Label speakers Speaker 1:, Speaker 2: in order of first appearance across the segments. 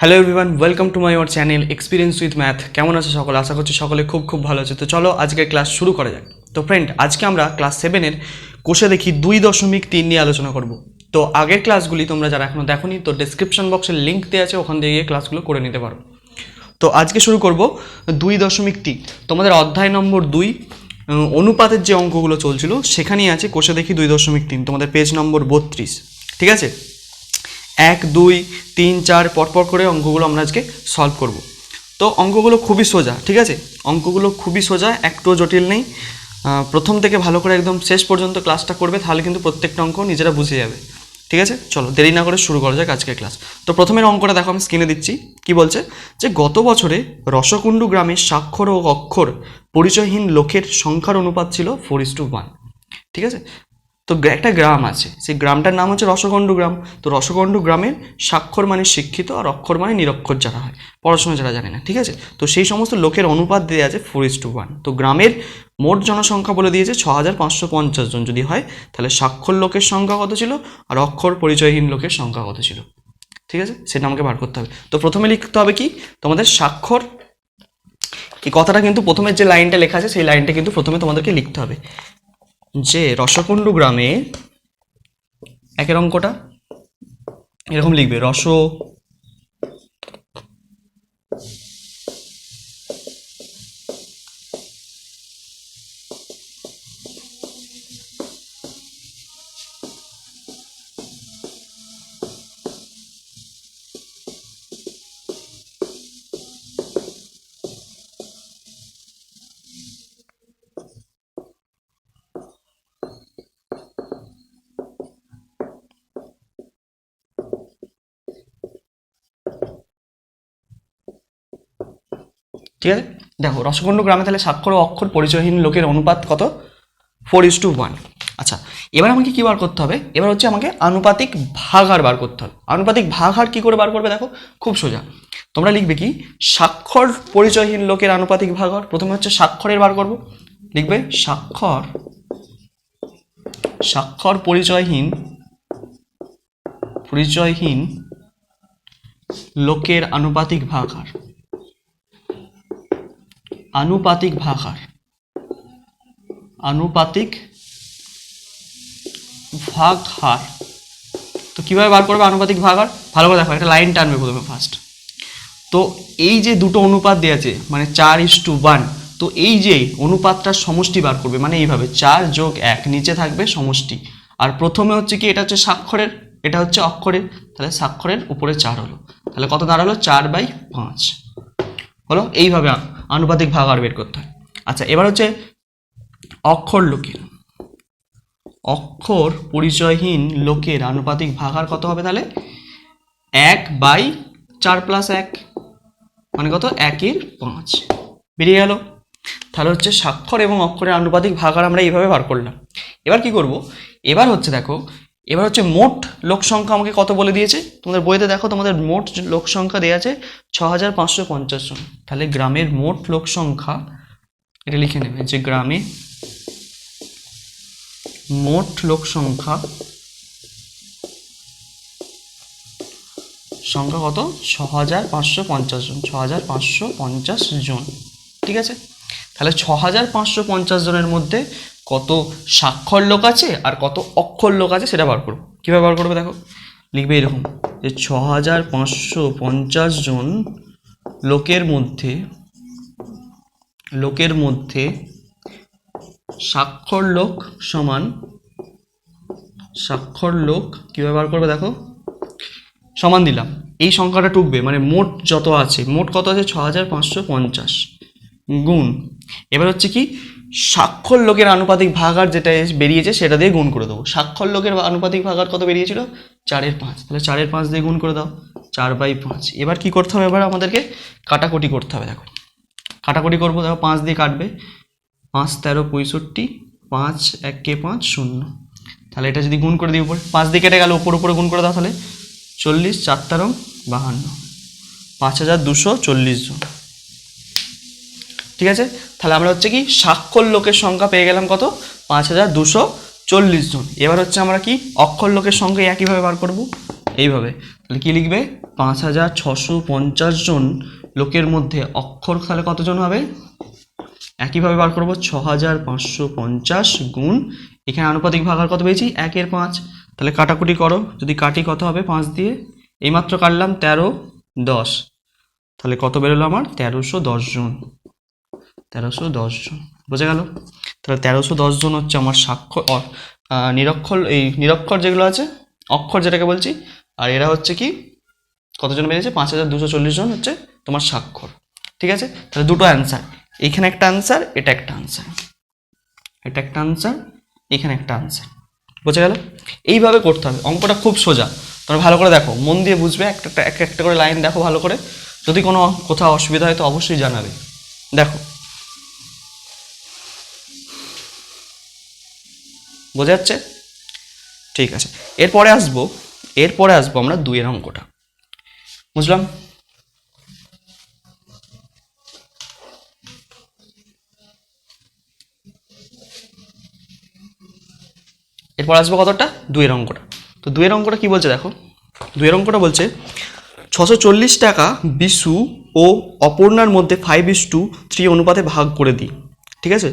Speaker 1: Hello everyone, welcome to my our channel experience with math. কেমন আছে সকলে? আশা করছি সকলে খুব ভালো আছে। তো চলো আজকে ক্লাস শুরু করা যাক। তো ফ্রেন্ড, আজকে আমরা ক্লাস 7-এর কোষে দেখি 2.3 নিয়ে আলোচনা করব। তো আগের ক্লাসগুলি তোমরা যারা এখনো দেখোনি, তো ডেসক্রিপশন বক্সে লিঙ্ক দেওয়া আছে, ওখান দিয়ে গিয়ে ক্লাসগুলো করে নিতে পারো। তো আজকে শুরু করব 2.3। তোমাদের অধ্যায় নম্বর 2 অনুপাতের যে অঙ্কগুলো চলছিল সেখানেই আছে কোষে দেখি 2.3, তোমাদের পেজ নম্বর 32। ঠিক আছে, 1, 2, 3, 4 পরপর করে অঙ্কগুলো আমরা আজকে সলভ করব। তো অঙ্কগুলো খুবই সোজা, ঠিক আছে, অঙ্কগুলো খুবই সোজা, একটুও জটিল নেই। প্রথম থেকে ভালো করে একদম শেষ পর্যন্ত ক্লাসটা করবে, তাহলে কিন্তু প্রত্যেকটা অঙ্ক নিজেরা বুঝে যাবে। ঠিক আছে, চলো দেরি না করে শুরু করা যাক আজকের ক্লাস। তো প্রথমের অঙ্কটা দেখো, আমি স্ক্রিনে দিচ্ছি। কি বলছে যে গত বছরে রসকুণ্ডু গ্রামে স্বাক্ষর ও অক্ষর পরিচয়হীন লোকের সংখ্যার অনুপাত ছিল 4:1। ঠিক আছে, তো একটা গ্রাম আছে, সেই গ্রামটার নাম হচ্ছে রসকুণ্ডু গ্রাম। তো রসকুণ্ডু গ্রামের স্বাক্ষর মানে শিক্ষিত আর অক্ষর মানে নিরক্ষর যারা হয়, পড়াশোনা যারা জানে না। ঠিক আছে, তো সেই সমস্ত লোকের অনুপাত দেওয়া আছে 4:1। তো গ্রামের মোট জনসংখ্যা বলে দিয়েছে 6550 জন। যদি হয় তাহলে স্বাক্ষর লোকের সংখ্যা কত ছিল আর অক্ষর পরিচয়হীন লোকের সংখ্যা কত ছিল। ঠিক আছে, সেটা আমাকে বার করতে হবে। তো প্রথমে লিখতে হবে কি, তোমাদের স্বাক্ষর। এই কথাটা কিন্তু প্রথমে যে লাইনটা লেখা আছে সেই লাইনটা কিন্তু প্রথমে তোমাদেরকে লিখতে হবে, যে রসকুণ্ডু গ্রামে, একের অঙ্কটা এরকম লিখবে, ঠিক আছে। দেখো, রসকুণ্ডু গ্রামে তাহলে স্বাক্ষর ও অক্ষর পরিচয়হীন লোকের অনুপাত কত? 4:1। আচ্ছা, এবার আমাকে কি বার করতে হবে? এবার হচ্ছে আমাকে আনুপাতিক ভাগাহার বার করতে হবে। আনুপাতিক ভাগাহার কি করে বার করবে? দেখো, খুব সোজা। তোমরা লিখবে কি, স্বাক্ষর পরিচয়হীন লোকের আনুপাতিক ভাগাহার। প্রথমে হচ্ছে স্বাক্ষরের বার করব, লিখবে স্বাক্ষর পরিচয়হীন লোকের আনুপাতিক ভাগাহার। আনুপাতিক ভাগাহার তো কিভাবে বার করবে আনুপাতিক ভাগাহার? ভালো করে দেখো, একটা লাইন টানবে প্রথমে ফার্স্ট। তো এই যে দুটো অনুপাত দেওয়া আছে, মানে 4:1, তো এই যে অনুপাতটার সমষ্টি বার করবে, মানে এইভাবে 4 + 1, নিচে থাকবে সমষ্টি। আর প্রথমে হচ্ছে কি, এটা হচ্ছে স্বাক্ষরের, এটা হচ্ছে অক্ষরের, তাহলে স্বাক্ষরের উপরে 4 হলো, তাহলে কত দাঁড়ালো? 4/5 হলো। এইভাবে আনুপাতিক ভাগাহার বের করতে হয়। আচ্ছা, এবার হচ্ছে অক্ষর পরিচয়হীন লোকের আনুপাতিক ভাগাহার কত হবে? তাহলে 1/4+1, মানে কত? 1/5 বেরিয়ে গেল। তাহলে হচ্ছে স্বাক্ষর এবং অক্ষরের আনুপাতিক ভাগাহার আমরা এইভাবে বার করলাম। এবার কি করব? এবার হচ্ছে দেখো, এবার হচ্ছে মোট লোক সংখ্যা আমাকে কত বলে দিয়েছে তোমাদের বইতে। দেখো, তোমাদের মোট লোক সংখ্যা দেওয়া আছে 6550 জন। তাহলে গ্রামের মোট লোক সংখ্যা, এটা লিখে নেবে যে গ্রামে মোট লোক সংখ্যা কত? 6550 জন, 6550 জন। ঠিক আছে, তাহলে 6550 জনের মধ্যে কত স্বাক্ষর লোক আছে আর কত অক্ষর লোক আছে সেটা বার করবো। কীভাবে বার করবে? দেখো, লিখবে এরকম যে 6550 জন লোকের মধ্যে স্বাক্ষর লোক সমান কীভাবে বার করবে? দেখো, সমান দিলাম, এই সংখ্যাটা টুকবে, মানে মোট যত আছে, মোট কত আছে? 6550 গুণ, এবার হচ্ছে কি, স্বাক্ষর লোকের আনুপাতিক ভাগাহার যেটা বেরিয়েছে সেটা দিয়ে গুণ করে দেবো। স্বাক্ষর লোকের আনুপাতিক ভাগাহার কত বেরিয়েছিল? 4/5, তাহলে 4/5 দিয়ে গুণ করে দাও, 4/5। এবার কি করতে হবে? এবার আমাদেরকে কাটাকুটি করতে হবে। দেখো, কাটাকুটি করবো, দেখো 5 দিয়ে কাটবে, 5 13 65, 5 1 5 0। তাহলে এটা যদি গুণ করে দিই, উপরে 5 দিয়ে কেটে গেল, উপরে গুণ করে দাও, তাহলে 40 4 13 52, 5240 জন। ঠিক আছে, তাহলে আমরা হচ্ছে কি, স্বাক্ষর লোকের সংখ্যা পেয়ে গেলাম কত? 5240 জন। এবার হচ্ছে আমরা কি, অক্ষর লোকের সংখ্যা একইভাবে বার করব। এইভাবে, তাহলে কি লিখবে 5650 জন লোকের মধ্যে অক্ষর তাহলে কতজন হবে, একইভাবে বার করবো 6550 গুণ এখানে আনুপাতিক ভাগ আর কত পেয়েছি 1/5, তাহলে কাটাকুটি করো, যদি কাটি কত হবে 5 দিয়ে, এইমাত্র কাটলাম 13 10, তাহলে কত বেরোলো আমার 1310 জন, 1310 জন, বোঝা গেল। তাহলে 1310 জন হচ্ছে আমার স্বাক্ষর নিরক্ষর, এই নিরক্ষর যেগুলো আছে অক্ষর যেটাকে বলছি, আর এরা হচ্ছে কি কতজন বেরিয়েছে 5240 জন হচ্ছে তোমার স্বাক্ষর। ঠিক আছে, তাহলে দুটো অ্যান্সার, এখানে একটা অ্যান্সার, এটা একটা অ্যান্সার, এটা একটা অ্যান্সার, এখানে একটা অ্যান্সার, বোঝা গেল। এইভাবে করতে হবে, অঙ্কটা খুব সোজা, তোমরা ভালো করে দেখো, মন দিয়ে বুঝবে, একটা একটা করে লাইন দেখো ভালো করে, যদি কোনো কোথাও অসুবিধা হয় তো অবশ্যই জানাবে। দেখো বোঝা যাচ্ছে, ঠিক আছে। এরপরে আসবো আমরা 2 এর অঙ্কটা, বুঝলাম। এরপর আসবো কতটা 2 এর অঙ্কটা। তো 2 এর অঙ্কটা কি বলছে দেখো, 2 এর অঙ্কটা বলছে 640 টাকা বিশু ও অপর্ণার মধ্যে 5:3 অনুপাতে ভাগ করে দিই। ঠিক আছে,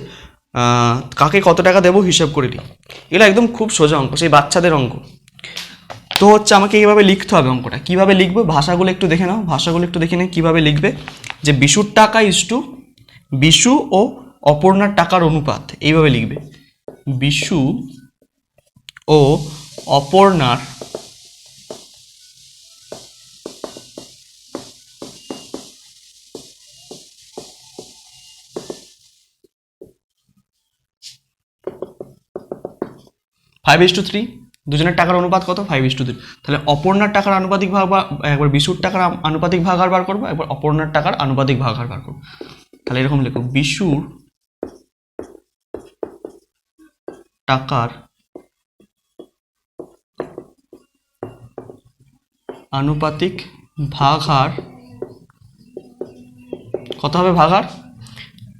Speaker 1: কাকে কত টাকা দেবো হিসাব করে দিই। এগুলো একদম খুব সোজা অঙ্ক, সেই বাচ্চাদের অঙ্ক। তো হচ্ছে আমাকে এইভাবে লিখতে হবে অঙ্কটা, কীভাবে লিখবো ভাষাগুলো একটু দেখে নাও, ভাষাগুলো একটু দেখে নিয়ে কীভাবে লিখবে, যে বিশুর টাকা ইস্টু বিশু ও অপর্ণার টাকার অনুপাত, এইভাবে লিখবে বিশু ও অপর্ণার ফাইভ ইস টু থ্রি, দুজনের টাকার অনুপাত কত 5:3, তাহলে অপর্ণার টাকার আনুপাতিক ভাগ বা একবার বিশুর টাকার আনুপাতিক ভাগ আর বার করবো, একবার অপর্ণার টাকার আনুপাতিক ভাগ আর বার করবো। তাহলে এরকম লিখো বিশুর টাকার আনুপাতিক ভাগার কত হবে, ভাগার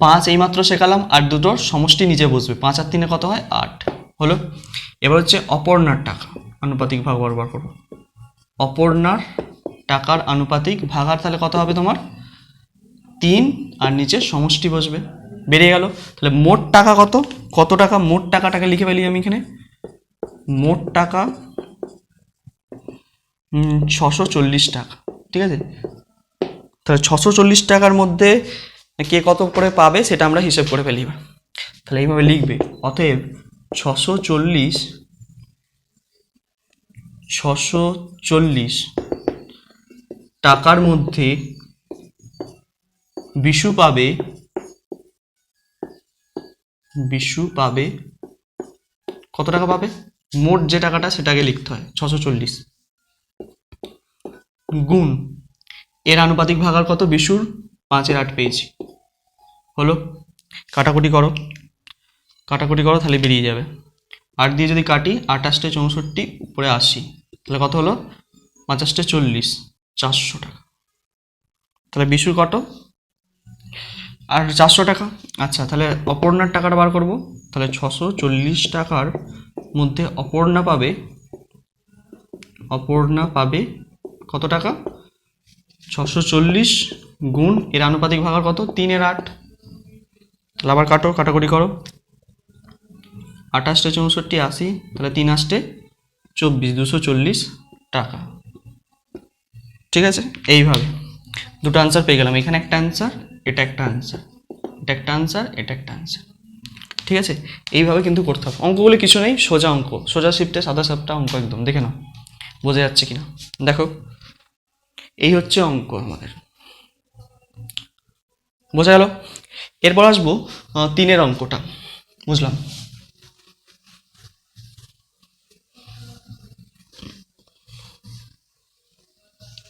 Speaker 1: 5 এইমাত্র শেখালাম, আর দুটোর সমষ্টি নিচে বসবে, 5 আর 3 কত হয় 8 হলো। এবার হচ্ছে অপর্ণার টাকা আনুপাতিক ভাগ বার করবো, অপর্ণার টাকার আনুপাতিক ভাগার তাহলে কত হবে তোমার 3, আর নিচে সমষ্টি বসবে, বেরিয়ে গেল। তাহলে মোট টাকা কত, কত টাকা, মোট টাকাটাকে লিখে ফেলি আমি এখানে, মোট টাকা 640 টাকা। ঠিক আছে, তাহলে 640 টাকার মধ্যে কে কত করে পাবে সেটা আমরা হিসেব করে ফেলি। তাহলে এইভাবে লিখবে, অতএব 640 টাকার মধ্যে বিশু পাবে কত টাকা পাবে, মোট যে টাকাটা সেটাকে লিখতে হয় 640 গুণ এর আনুপাতিক ভাগার কত, বিশুর 5/8 পেয়েছি, হলো। কাটাকুটি করো তাহলে বেরিয়ে যাবে, 8 দিয়ে যদি কাটি 28 64 উপরে 80, তাহলে কত হলো 50 40, 400 টাকা। তাহলে বিশুর কত আর 400 টাকা। আচ্ছা, তাহলে অপর্ণার টাকাটা বার করব, তাহলে 640 টাকার মধ্যে অপর্ণা পাবে কত টাকা, 640 গুণ এর আনুপাতিক ভাগার কত 3/8, তাহলে আবার কাটাকুটি করো, 28 64 80, তাহলে 3 8 24, 240 টাকা। ঠিক আছে, এইভাবে দুটো আনসার পেয়ে গেলাম, এখানে একটা আনসার, এটা একটা আনসার, এটা একটা আনসার, এটা একটা আনসার। ঠিক আছে, এইভাবে কিন্তু করতে হবে, অঙ্কগুলো কিছু নেই, সোজা অঙ্ক, সোজা শিফটে সাদা সাপটা অঙ্ক, একদম দেখে নাও বোঝা যাচ্ছে কিনা। দেখো এই হচ্ছে অঙ্ক আমাদের, বোঝা গেল। এরপর আসবো 3 এর অঙ্কটা, বুঝলাম।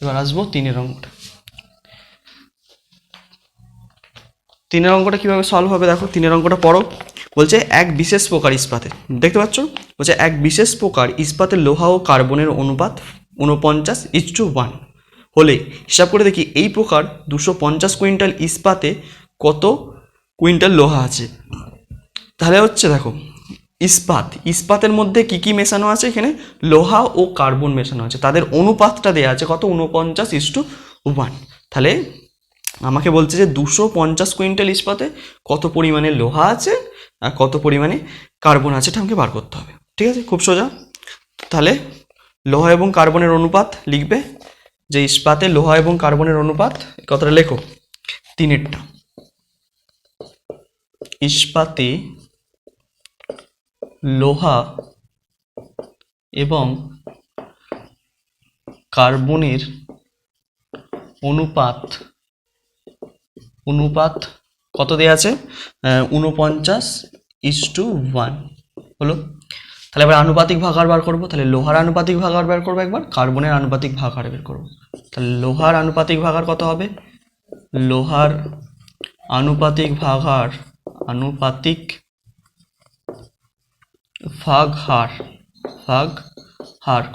Speaker 1: এবার আসবো 3 এর অঙ্কটা। 3 এর অঙ্কটা কিভাবে সলভ হবে দেখো, 3 এর অঙ্কটা পড়ো। বলছে এক বিশেষ প্রকার ইস্পাতে, দেখতে পাচ্ছ, বলছে এক বিশেষ প্রকার ইস্পাতের লোহা ও কার্বনের অনুপাত 49:1 হলে হিসাব করে দেখি এই প্রকার 250 কুইন্টাল ইস্পাতে কত কুইন্টাল লোহা আছে। তাহলে হচ্ছে দেখো ইস্পাতের মধ্যে কি কি মেশানো আছে? এখানে লোহা ও কার্বন মেশানো আছে, তাদের অনুপাতটা দেওয়া আছে কত? 49:1। তাহলে আমাকে বলছে যে 250 কুইন্টাল ইস্পাতে কত পরিমাণে লোহা আছে আর কত পরিমাণে কার্বন আছে, এটা আমাকে বার করতে হবে। ঠিক আছে, খুব সোজা। তাহলে লোহা এবং কার্বনের অনুপাত লিখবে, যে ইস্পাতে লোহা এবং কার্বনের অনুপাত, কথাটা লেখো 3-এরটা। ইস্পাতে লোহা এবং কার্বনের অনুপাত কত দেওয়া আছে? 49:1 হলো। তাহলে এবার আনুপাতিক ভাগাহার বার করবো। তাহলে লোহার আনুপাতিক ভাগাহার বার করবো একবার, কার্বনের আনুপাতিক ভাগাহার বের করবো। তাহলে লোহার আনুপাতিক ভাগাহার কত হবে? লোহার আনুপাতিক ভাগাহার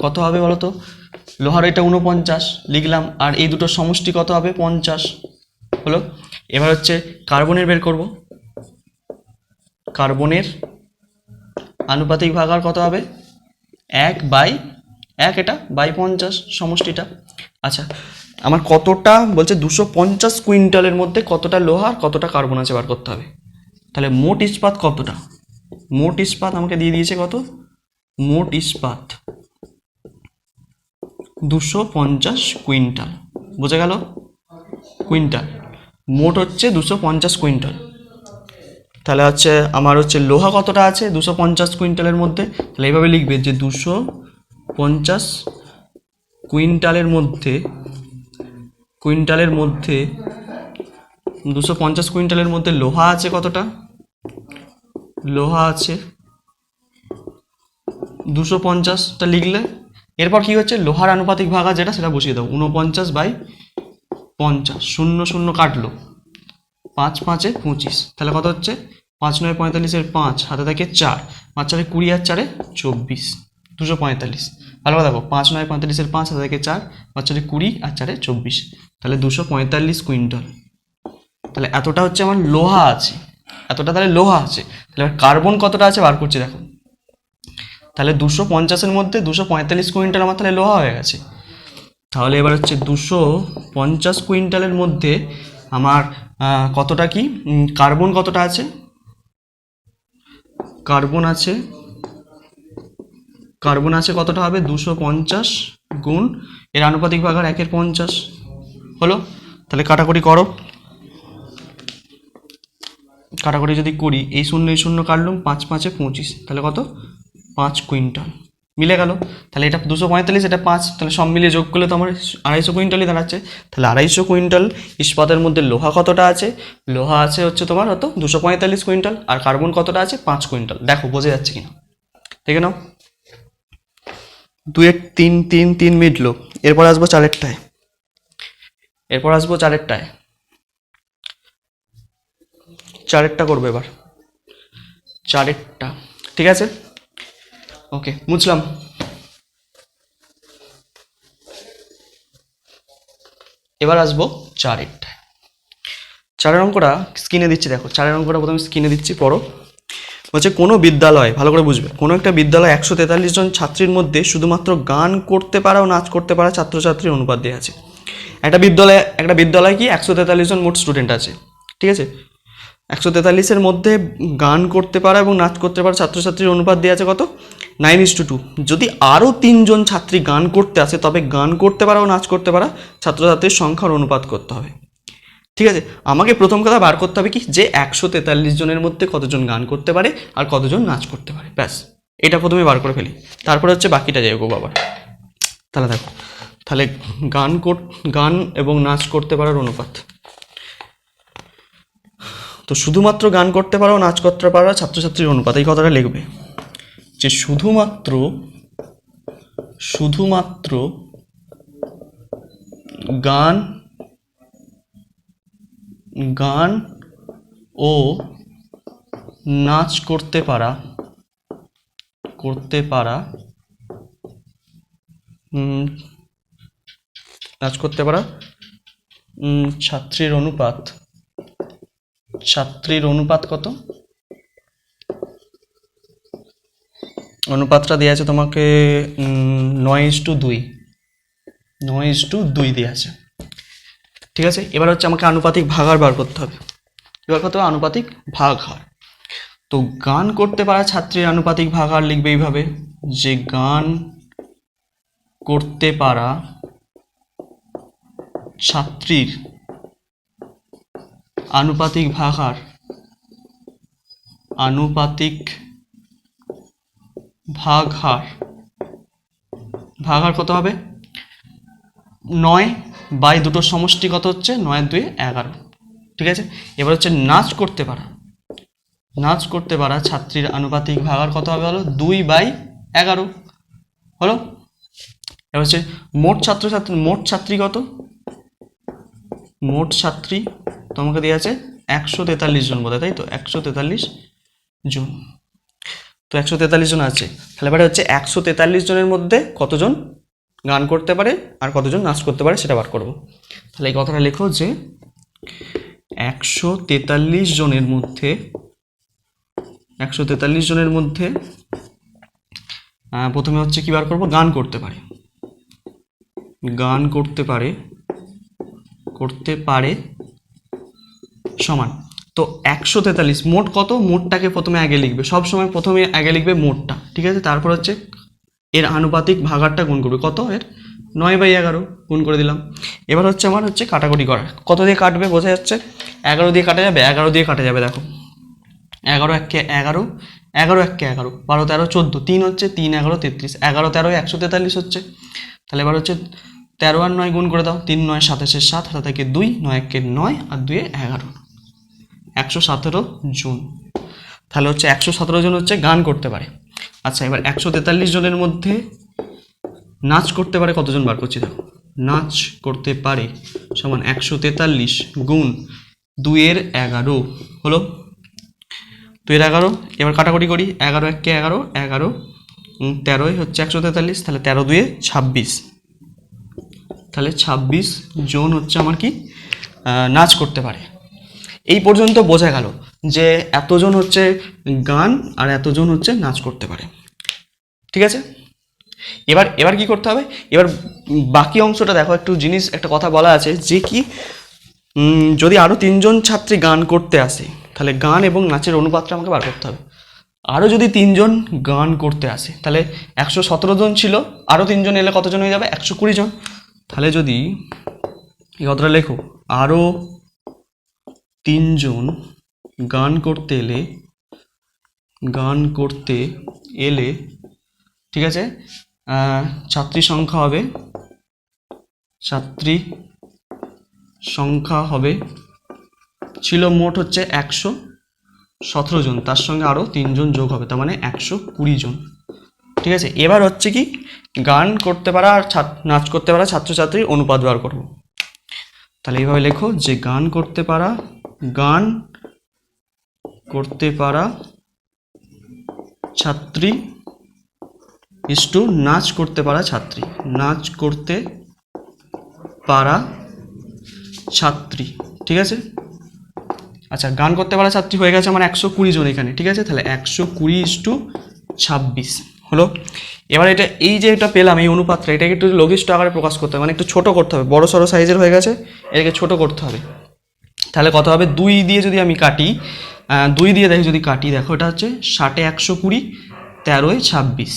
Speaker 1: কত হবে বলো তো? লোহার এটা 49 লিখলাম, আর এই দুটোর সমষ্টি কত হবে? 50 হলো। এবার হচ্ছে কার্বনের বের করব। কার্বনের আনুপাতিক ভাগাহার কত হবে? 1/1, এটা বাই 50 সমষ্টিটা। আচ্ছা, আমার কতটা বলছে? 250 কুইন্টালের মধ্যে কতটা লোহা আর কতটা কার্বন আছে বার করতে হবে। তাহলে মোট ইস্পাত কতটা? মোট ইস্পাত আমাকে দিয়ে দিয়েছে কত? মোট ইস্পাত 250 কুইন্টাল। বোঝা গেল? কুইন্টাল, মোট হচ্ছে 250 কুইন্টাল। তাহলে হচ্ছে আমার হচ্ছে লোহা কতটা আছে 250 কুইন্টালের মধ্যে? তাহলে এইভাবে লিখবে যে 250 কুইন্টালের মধ্যে 250 কুইন্টালের মধ্যে লোহা আছে কতটা? লোহা আছে 250টা লিখলে, এরপর কি হচ্ছে? লোহার আনুপাতিক ভাগাহার যেটা, সেটা বসিয়ে দাও। 49/50, 0 কাটলো, 5×5 = 25। তাহলে কত হচ্ছে? 5×9 = 45, 5 হাতে থাকে 4, 5×4 = 20, আর 4 = 24, 245। ভালো দেখো, 5×9 = 45, 5 হাতে থাকে 4, 5×4 = 20, আর 4 = 24। তাহলে 245 কুইন্টাল। তাহলে এতটা হচ্ছে আমার লোহা আছে, এতটা তাহলে লোহা আছে। তাহলে কার্বন কতটা আছে বার করছি দেখো। তাহলে 250-এর মধ্যে 245 কুইন্টাল আমার তাহলে লোহা হয়ে গেছে। তাহলে এবার হচ্ছে 250 কুইন্টালের মধ্যে আমার কতটা কি কার্বন কতটা আছে? কার্বন আছে কতটা হবে? 250 গুণ এর আনুপাতিক ভাগাহার 1/50 হলো। তাহলে কাটাকুটি করো। কাটাকুটি যদি করি, এই 0 কাটলাম, 5×5 = 25, তাহলে কত? 5 কুইন্টাল। মিলে গেল। তাহলে এটা 245, এটা 5, তাহলে সব মিলিয়ে যোগ করলে তো আমার 250 কুইন্টালই দাঁড়াচ্ছে। তাহলে 250 কুইন্টাল ইস্পাতের মধ্যে লোহা কতটা আছে? লোহা আছে হচ্ছে তোমার হতো 245 কুইন্টাল, আর কার্বন কতটা আছে? 5 কুইন্টাল। দেখো বোঝা যাচ্ছে কিনা, দেখে নাও। 2 3 3 3 মিটলো। এরপর আসবো 4-এরটায়। চারেরটা করবো এবার, 4-এরটা। ঠিক আছে, ওকে, বুঝলাম। এবার আসবো 4-এরটায়। 4-এর অঙ্কটা স্ক্রিনে দিচ্ছি, দেখো 4-এর অঙ্কটা প্রথমে স্ক্রিনে দিচ্ছি, পড়ো। হচ্ছে কোনো বিদ্যালয়, ভালো করে বুঝবে, কোনো একটা বিদ্যালয়ে 143 জন ছাত্রীর মধ্যে শুধুমাত্র গান করতে পারা ও নাচ করতে পারা ছাত্রছাত্রীর অনুপাত দেওয়া আছে। একটা বিদ্যালয় কি 143 জন মোট স্টুডেন্ট আছে, ঠিক আছে? 143-এর মধ্যে গান করতে পারা এবং নাচ করতে পারা ছাত্রছাত্রীর অনুপাত দেওয়া আছে কত? 9:2। যদি আরও 3 জন ছাত্রী গান করতে আসে, তবে গান করতে পারা ও নাচ করতে পারা ছাত্রছাত্রীর সংখ্যার অনুপাত করতে হবে। ঠিক আছে, আমাকে প্রথম কথা বার করতে হবে কি, যে 143 জনের মধ্যে কতজন গান করতে পারে আর কতজন নাচ করতে পারে, ব্যাস এটা প্রথমে বার করে ফেলি। তারপরে হচ্ছে বাকিটা যাই গো বাবা। তাহলে দেখো, তাহলে গান এবং নাচ করতে পারার অনুপাত, তো শুধুমাত্র গান করতে পারো নাচ করতে পারো ছাত্রছাত্রীর অনুপাত, এই কথাটা লিখবে যে শুধুমাত্র গান ও নাচ করতে পারা ছাত্রীর অনুপাত কত? অনুপাতটা দেওয়া আছে তোমাকে 9:2, 9:2 দেওয়া আছে। ঠিক আছে, এবার হচ্ছে আমাকে আনুপাতিক ভাগাড় বার করতে হবে। এবার কত আনুপাতিক ভাগহার। তো গান করতে পারা ছাত্রীর আনুপাতিক ভাগহার লিখবে এইভাবে, যে গান করতে পারা ছাত্রীর আনুপাতিক ভাগহার, আনুপাতিক ভাগহার কত হবে? 9 দুটোর সমষ্টি কত হচ্ছে? 9-2-11। ঠিক আছে, এবার হচ্ছে নাচ করতে পারা ছাত্রীর আনুপাতিক ভাগহার কত হবে হলো? 2/11 হলো। এবার হচ্ছে মোট ছাত্রী কত? মোট ছাত্রী তোমাকে দেওয়া আছে 143 জন বোধহয়, তাই তো? 143 জন। তো 143 জন আছে, তাহলে এবারে হচ্ছে 143 জনের মধ্যে কতজন গান করতে পারে আর কতজন নাচ করতে পারে সেটা বার করব। তাহলে এই কথাটা লেখো যে 143 জনের মধ্যে প্রথমে হচ্ছে কি বার করব? গান করতে পারে সমান। তো 143 মোট কত? মোটটাকে প্রথমে আগে লিখবে, সবসময় প্রথমে আগে লিখবে মোটটা। ঠিক আছে, তারপর হচ্ছে এর আনুপাতিক ভাগাড়টা গুণ করবে। কত? এর 9/11 গুণ করে দিলাম। এবার হচ্ছে আমার হচ্ছে কাটাকুটি করা। কত দিয়ে কাটবে বোঝা যাচ্ছে? 11 দিয়ে কাটা যাবে, 11 দিয়ে কাটা যাবে। দেখো 11 1 11, 11 1 11, 12 13 14, 3 হচ্ছে 3 11 33, 11 13 143 হচ্ছে। তাহলে এবার হচ্ছে 13 আর 9 গুণ করে দাও, 3 9 27 7, হাতে থেকে 2, 9 1 9 আর 2 11, 117 জন। তাহলে হচ্ছে 117 জন হচ্ছে গান করতে পারে। আচ্ছা, এবার 143 জনের মধ্যে নাচ করতে পারে কতজন বার করছি? দেখো নাচ করতে পারে সমান 143 গুণ 2/11 হলো 2/11। এবার কাটাকুটি করি, 11 1 11, 11 13 হচ্ছে 143, তাহলে 13 2 26, তাহলে 26 জন হচ্ছে আমার কি নাচ করতে পারে। এই পর্যন্ত বোঝা গেল যে এতজন হচ্ছে গান আর এতজন হচ্ছে নাচ করতে পারে। ঠিক আছে, এবার কি করতে হবে? এবার বাকি অংশটা দেখো, একটা কথা বলা আছে যে কি যদি আরও 3 জন ছাত্রী গান করতে আসে, তাহলে গান এবং নাচের অনুপাতটা আমাকে বার করতে হবে। আরও যদি 3 জন গান করতে আসে, তাহলে 117 জন ছিল, আরও 3 জন এলে কতজন হয়ে যাবে? 120 জন। তাহলে যদি এই কথাটা লেখো, আরও 3 জন গান করতে এলে ঠিক আছে, ছাত্রী সংখ্যা হবে ছিল মোট হচ্ছে 117 জন, তার সঙ্গে আরও 3 জন যোগ হবে, তার মানে 120 জন। ঠিক আছে, এবার হচ্ছে কি গান করতে পারা আর নাচ করতে পারা ছাত্রছাত্রীর অনুপাত বার করব। তাহলে এইভাবে লেখো যে গান করতে পারা ছাত্রী ইস্টু নাচ করতে পারা ছাত্রী। ঠিক আছে, আচ্ছা গান করতে পারা ছাত্রী হয়ে গেছে আমার 120 জন এখানে। ঠিক আছে, তাহলে 120:26 হলো। এবার এটা পেলাম, এই অনুপাতটা, এটাকে একটু লঘিষ্ঠ আকারে প্রকাশ করতে হবে, মানে একটু ছোট করতে হবে, বড় সড়ো সাইজের হয়ে গেছে, এটাকে ছোট করতে হবে। তাহলে কত হবে? 2 দিয়ে যদি আমি কাটি, 2 দিয়ে যদি কাটি, দেখো এটা হচ্ছে 60 120, 13 26।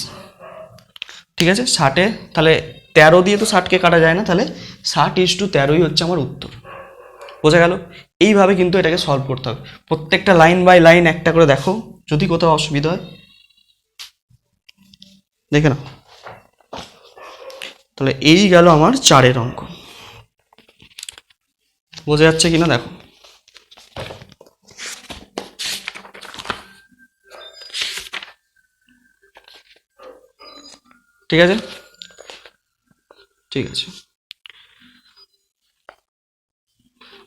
Speaker 1: ঠিক আছে, 60 তাহলে 13 দিয়ে তো 60কে কাটা যায় না, তাহলে 60:13 হচ্ছে আমার উত্তর। বোঝা গেল? এইভাবে কিন্তু এটাকে সলভ করতে হবে। প্রত্যেকটা লাইন বাই লাইন একটা করে দেখো, যদি কোথাও অসুবিধা হয় দেখে নাও। তাহলে এই গেল আমার 4 অঙ্ক। বোঝা যাচ্ছে কিনা দেখো। ঠিক আছে, ঠিক আছে।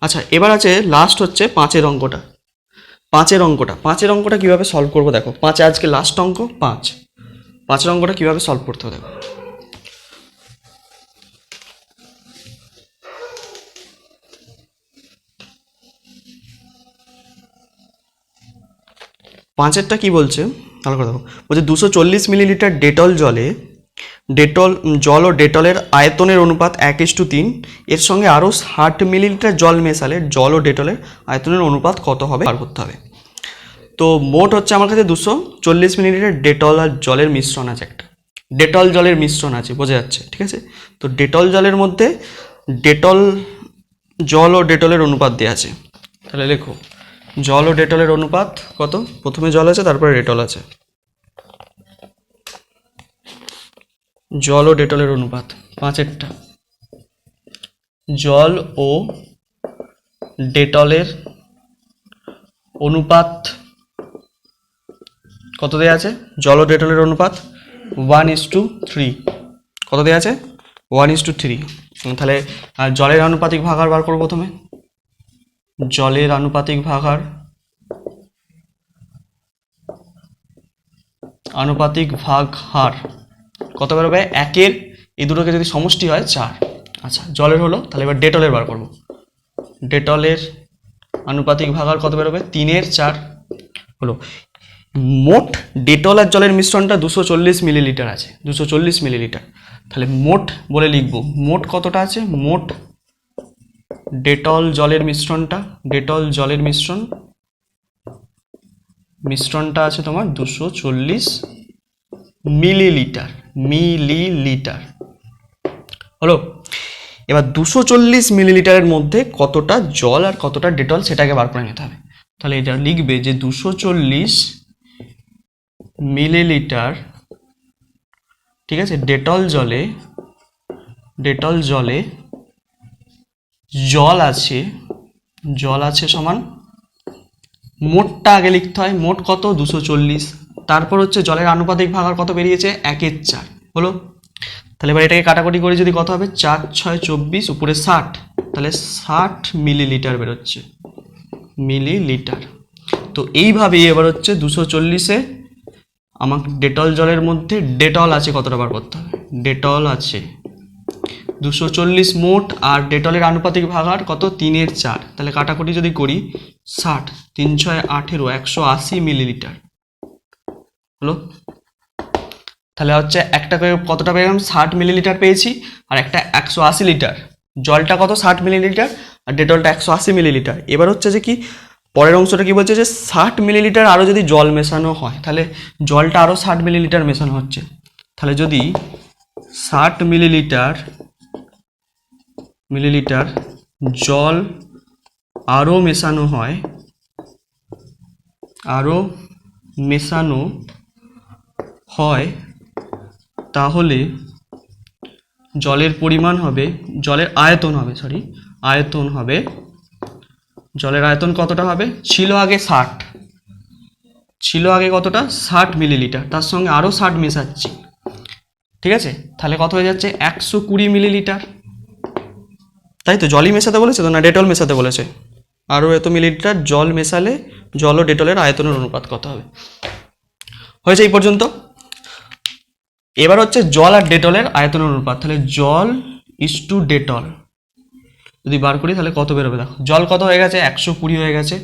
Speaker 1: আচ্ছা, এবার আছে লাস্ট হচ্ছে 5 অঙ্কটা। 5 অঙ্কটা কিভাবে সলভ করবো দেখো। 5 আজকে লাস্ট অঙ্ক। 5 অঙ্কটা কিভাবে সলভ করতে হবে দেখো। 5 কি বলছে? ভালো করে দেখো, বলছে 240 মিলিলিটার জল ও ডেটলের আয়তনের অনুপাত 1:3, এর সঙ্গে আরও 60 মিলিলিটার জল মেশালে জল ও ডেটলের আয়তনের অনুপাত কত হবে বার করতে হবে। তো মোট হচ্ছে আমার কাছে 240 মিলিলিটার ডেটল আর জলের মিশ্রণ আছে, একটা ডেটল জলের মিশ্রণ আছে, বোঝা যাচ্ছে, ঠিক আছে। তো ডেটল জলের মধ্যে জল ও ডেটলের অনুপাত দেওয়া আছে, তাহলে লেখো জল ও ডেটলের অনুপাত কত। প্রথমে জল আছে, তারপরে ডেটল আছে। জল ও ডেটলের অনুপাত 5-এরটা, জল ও ডেটলের অনুপাত কত দেওয়া আছে? জল ও ডেটলের অনুপাত 1:3। কত দেওয়া আছে? 1:3। তাহলে জলের আনুপাতিক ভাগার বার করবো প্রথমে। জলের আনুপাতিক ভাগার হার কত বেরোবে? 1-এর এই দুটোকে যদি সমষ্টি হয় 4। আচ্ছা, জলের হলো, তাহলে এবার ডেটলের বার করব। ডেটলের আনুপাতিক ভাগার কত বেরোবে? 3-এর 4 হলো। মোট ডেটল আর জলের মিশ্রণটা 240 মিলিলিটার আছে, 240 মিলিলিটার। তাহলে মোট বলে লিখব, মোট কতটা আছে? মোট ডেটল জলের মিশ্রণটা আছে তোমার 240 মিলিলিটার হলো। এবার 240 মিলিলিটারের মধ্যে কতটা জল আর কতটা ডেটল সেটাকে বার করে নিতে হবে। তাহলে এটা লিখবে যে 240 মিলিলিটার, ঠিক আছে, ডেটল জলে জল আছে সমান, মোটটা আগে লিখতে হয়, মোট কত? 240। তারপর হচ্ছে জলের আনুপাতিক ভাগার কত বেরিয়েছে? 1/4 হলো। তাহলে এবার এটাকে কাটাকুটি করে যদি কত হবে? 4×6 24, উপরে 60, তাহলে 60 মিলিলিটার বেরোচ্ছে, মিলিলিটার। তো এইভাবেই এবার হচ্ছে 240-এ আমাকে ডেটল জলের মধ্যে ডেটল আছে কতটা বার করতে হবে। ডেটল আছে 240 মোট, আর ডেটলের আনুপাতিক ভাগার কত? 3/4। তাহলে কাটাকুটি যদি করি 60, 3×6 18, 180 মিলিলিটার হলো। তাহলে হচ্ছে একটা করে কতটা পেলাম? 60 মিলিলিটার পেয়েছি, আর একটা 180 লিটার। জলটা কত? 60 মিলিলিটার, আর ডেটলটা 180 মিলিলিটার। এবার হচ্ছে যে কি পরের অংশটা কি বলছে? যে 60 মিলিলিটার আরও যদি জল মেশানো হয়, তাহলে জলটা আরও 60 মিলিলিটার মেশানো হচ্ছে। তাহলে যদি 60 মিলিলিটার জল আরও মেশানো হয়, তাহলে জলের পরিমাণ হবে, জলের আয়তন হবে, জলের আয়তন কতটা হবে? ছিল আগে কতটা? 60 মিলিলিটার, তার সঙ্গে আরও 60 মেশাচ্ছি, ঠিক আছে। তাহলে কত হয়ে যাচ্ছে? 120 মিলিলিটার। তাই তো, জলই মেশাতে বলেছে তো, না ডেটল মেশাতে বলেছে? আরও এত মিলিলিটার জল মেশালে জল ও ডেটলের আয়তনের অনুপাত কত হবে? হয়েছে এই পর্যন্ত। এবার হচ্ছে জল আর ডেটলের আয়তনের অনুপাত। তাহলে জল ইসটু ডেটল যদি বার করি তাহলে কত বেরোবে? দেখো, জল কত হয়ে গেছে? 120 হয়ে গেছে,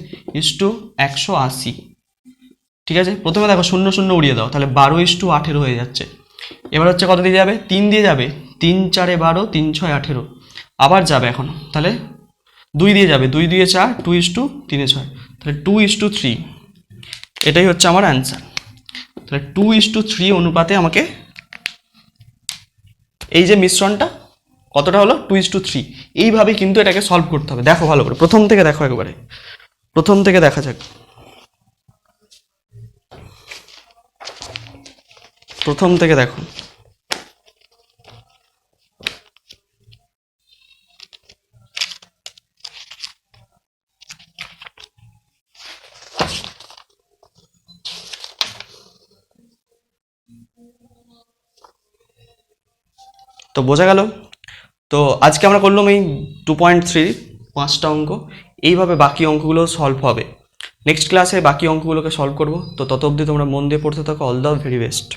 Speaker 1: ইসটু 180, ঠিক আছে। প্রথমে দেখো 0 0 উড়িয়ে দাও, তাহলে 12:18 হয়ে যাচ্ছে। এবার হচ্ছে কত দিয়ে যাবে? 3 দিয়ে যাবে, 3×4 12, 3×6 18, আবার যাবে এখন, তাহলে 2 দিয়ে যাবে, 2×2 4, 2:3/6, তাহলে 2:3। এটাই হচ্ছে আমার অ্যান্সার। তাহলে 2:3 অনুপাতে আমাকে এই যে মিশ্রণটা কতটা হলো? 2:3। এইভাবে কিন্তু এটাকে সলভ করতে হবে। দেখো ভালো করে, প্রথম থেকে দেখো, একবারে প্রথম থেকে দেখা যাক। প্রথম থেকে দেখো, তো বোঝা গেল। তো আজকে আমরা করলাম এই 2.3 5টা অঙ্ক। এইভাবে বাকি অঙ্কগুলো সলভ হবে। নেক্সট ক্লাসে বাকি অঙ্কগুলোকে সলভ করব। তো তত অবধি তোমরা মন দিয়ে পড়তে থাকো। All the very best.